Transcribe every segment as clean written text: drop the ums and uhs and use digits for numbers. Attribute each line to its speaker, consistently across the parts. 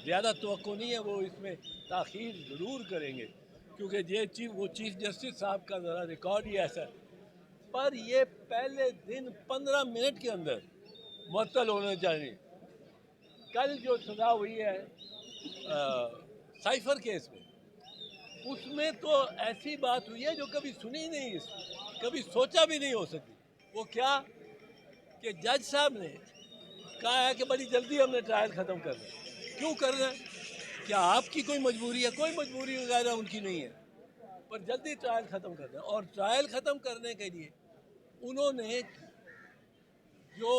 Speaker 1: ज़्यादा तवक्को नहीं है, वो इसमें ताख़ीर ज़रूर करेंगे, क्योंकि ये वो चीफ जस्टिस साहब का ज़रा रिकॉर्ड ही ऐसा है। पर ये पहले दिन 15 मिनट के अंदर मुअत्तल होना चाहिए। कल जो सज़ा हुई है साइफर केस में, उसमें तो ऐसी बात हुई है जो कभी सुनी नहीं, कभी सोचा भी नहीं हो सकती। वो क्या कि जज साहब ने कहा है कि बड़ी जल्दी हमने ट्रायल ख़त्म करना है। क्यों करना है? क्या आपकी कोई मजबूरी है? कोई मजबूरी वगैरह उनकी नहीं है, पर जल्दी ट्रायल ख़त्म करना है। और ट्रायल ख़त्म करने के लिए उन्होंने जो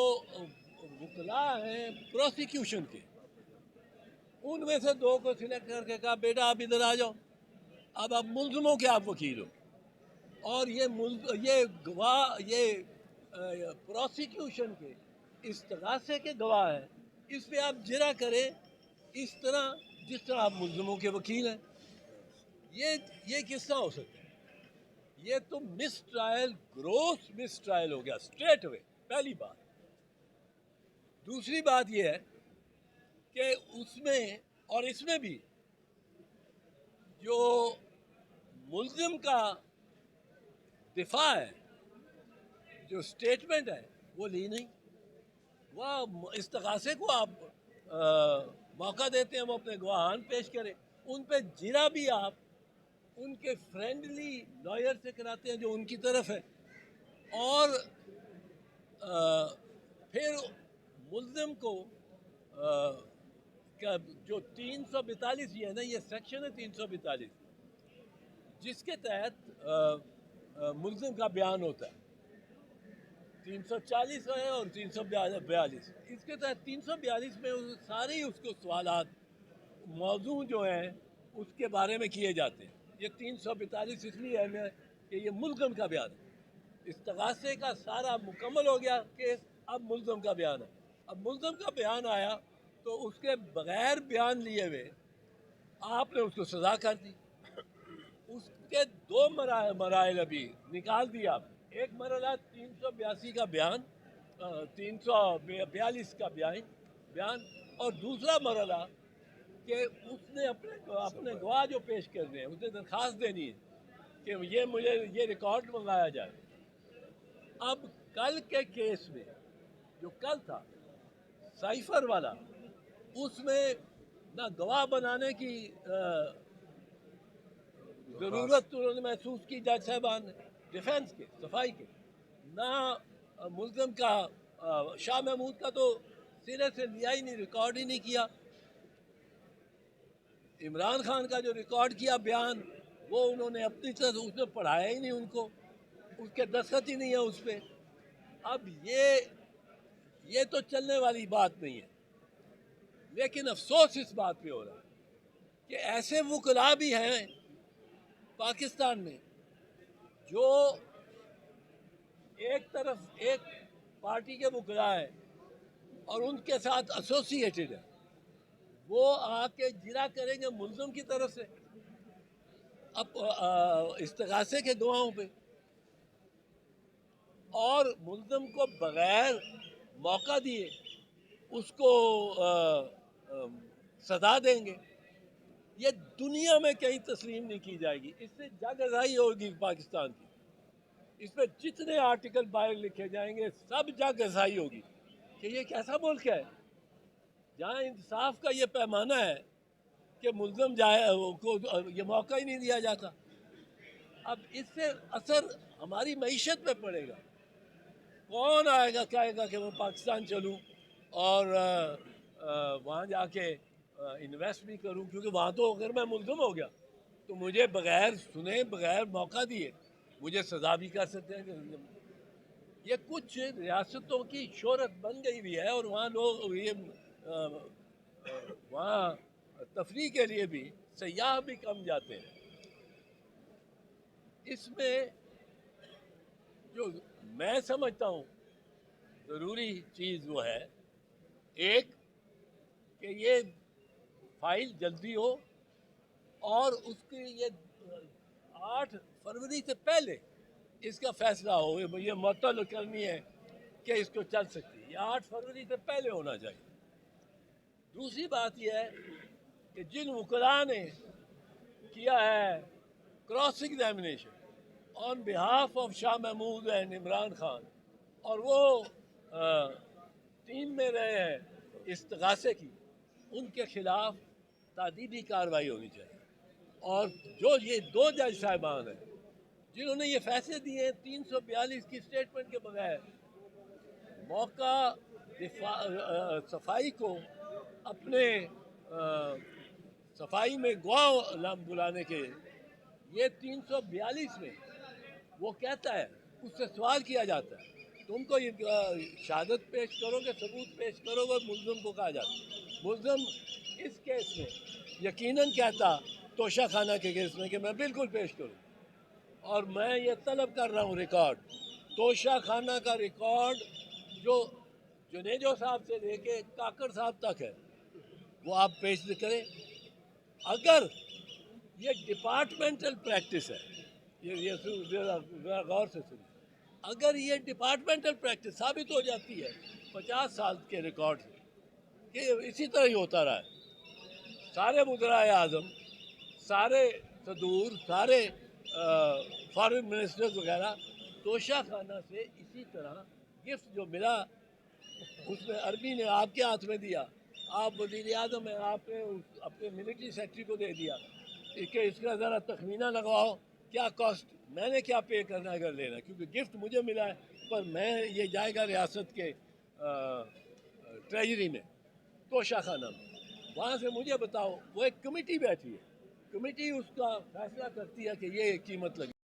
Speaker 1: वकला हैं प्रोसिक्यूशन के, उनमें से 2 को सिलेक्ट करके कहा बेटा आप इधर आ जाओ, अब आप मुल्ज़िमों के आप वकील हो, और ये गवाह, ये प्रोसिक्यूशन के इस्तगासे के गवाह हैं, इस पे आप जिरा करें इस तरह जिस तरह आप मुल्ज़िमों के वकील हैं। ये किस तरह हो सकता है? ये तो mistrial, gross mistrial हो गया स्ट्रेट अवे, पहली बात। दूसरी बात ये है कि उसमें और इसमें भी जो मुल्ज़िम का दिफा है, जो स्टेटमेंट है, वो ली नहीं। वह इस्तगासे को आप मौका देते हैं वो अपने गवाहान पेश करें, उन पे जिरा भी आप उनके फ्रेंडली लॉयर से कराते हैं जो उनकी तरफ है। और फिर मुल्ज़िम को क्या जो 342 ये है ना, ये सेक्शन है 342, जिसके तहत मुल्ज़िम का बयान होता है। 340 है और 342, इसके तहत 342 में सारे ही उसको सवालात मौजू जो हैं उसके बारे में किए जाते हैं। ये 342 इसलिए है कि ये मुल्ज़िम का बयान है। इस्तगासे का सारा मुकम्मल हो गया केस, अब मुल्ज़िम का बयान है। अब मुल्ज़िम का बयान आया तो उसके बग़ैर बयान लिए हुए आपने उसको सज़ा कर दी। उसके 2 मराइल अभी निकाल दिया आपने। एक मरला 382 का बयान, 342 का बयान, और दूसरा मरला कि उसने अपने गवाह जो पेश कर रहे हैं उसने दरख्वास्त देनी है कि ये मुझे ये रिकॉर्ड मंगाया जाए। अब कल के केस में जो कल था साइफर वाला, उसमें ना गवाह बनाने की ज़रूरत उन्होंने महसूस की जज साहबान ने, डिफेंस के, सफाई के, ना मुल्ज़िम का शाह महमूद का तो सिरे से लिया ही नहीं, रिकॉर्ड ही नहीं किया। इमरान खान का जो रिकॉर्ड किया बयान, वो उन्होंने अपनी तरफ उसने पढ़ाया ही नहीं उनको, उसके दस्तखत ही नहीं है उस पर। अब ये तो चलने वाली बात नहीं है। लेकिन अफसोस इस बात पे हो रहा है कि ऐसे वकला भी हैं पाकिस्तान में जो एक तरफ एक पार्टी के वकला हैं और उनके साथ एसोसिएटेड है, वो आके जिरा करेंगे मुल्ज़िम की तरफ से अब इस्तगासे के गवाहों पे, और मुल्ज़िम को बग़ैर मौका दिए उसको सज़ा देंगे। ये दुनिया में कहीं तस्लीम नहीं की जाएगी। इससे जगज़ाही होगी पाकिस्तान की। इस पर जितने आर्टिकल बाहर लिखे जाएंगे सब जगज़ाही होगी कि ये कैसा मुल्क है जहाँ इंसाफ का ये पैमाना है कि मुल्ज़िम जाए को ये मौका ही नहीं दिया जाता। अब इससे असर हमारी मईशत पे पड़ेगा। कौन आएगा कहेगा कि मैं पाकिस्तान चलूँ और वहाँ जाके इन्वेस्ट भी करूँ, क्योंकि वहाँ तो अगर मैं मुल्ज़िम हो गया तो मुझे बग़ैर सुने, बग़ैर मौका दिए मुझे सज़ा भी कर सकते हैं। ये कुछ रियासतों की शोहरत बन गई हुई है, और वहाँ लोग ये वहाँ तफरीह के लिए भी सयाह भी कम जाते हैं। इसमें जो मैं समझता हूँ ज़रूरी चीज़ वो है, एक कि ये फाइल जल्दी हो और उसकी ये 8 फरवरी से पहले इसका फैसला हो। ये मुअत्तल करनी है कि इसको चल सकती है, ये 8 फरवरी से पहले होना चाहिए। दूसरी बात यह है کہ جن وکلاء نے کیا ہے cross examination on behalf of Shah Mahmood and Imran Khan اور وہ ٹیم میں رہے ہیں استغاثے کی، ان کے خلاف تادیبی کارروائی ہونی چاہیے. اور جو یہ دو جج صاحبان ہیں جنہوں نے یہ فیصلے دیے ہیں 342 کی اسٹیٹمنٹ کے بغیر، موقع صفائی کو اپنے صفائی میں گواہ بلانے کے، یہ 342 میں وہ کہتا ہے، اس سے سوال کیا جاتا ہے تم کو یہ شہادت پیش کرو گے، ثبوت پیش کرو گے، ملزم کو کہا جاتا ہے. ملزم اس کیس میں یقیناً کہتا توشہ خانہ کے کیس میں کہ میں بالکل پیش کروں، اور میں یہ طلب کر رہا ہوں ریکارڈ، توشہ خانہ کا ریکارڈ جو جنیجو صاحب سے لے کے کاکڑ صاحب تک ہے وہ آپ پیش کریں. اگر یہ ڈپارٹمنٹل پریکٹس ہے، یہ ذرا غور سے سنیں، اگر یہ ڈپارٹمنٹل پریکٹس ثابت ہو جاتی ہے 50 سال کے ریکارڈ سے کہ اسی طرح ہی ہوتا رہا ہے، سارے وزرائے اعظم، سارے صدور، سارے فارن منسٹرز وغیرہ توشہ خانہ سے اسی طرح گفٹ جو ملا اس میں عربی نے آپ کے ہاتھ میں دیا، آپ وزیر اعظم ہیں، آپ نے اپنے ملٹری سیکٹری کو دے دیا کہ اس کا ذرا تخمینہ لگواؤ کیا کاسٹ، میں نے کیا پے کرنا ہے اگر لینا، کیونکہ گفٹ مجھے ملا ہے پر میں یہ جائے گا ریاست کے ٹریجری میں، توشہ خانہ میں، وہاں سے مجھے بتاؤ. وہ ایک کمیٹی بیٹھی ہے، کمیٹی اس کا فیصلہ کرتی ہے کہ یہ قیمت لگی.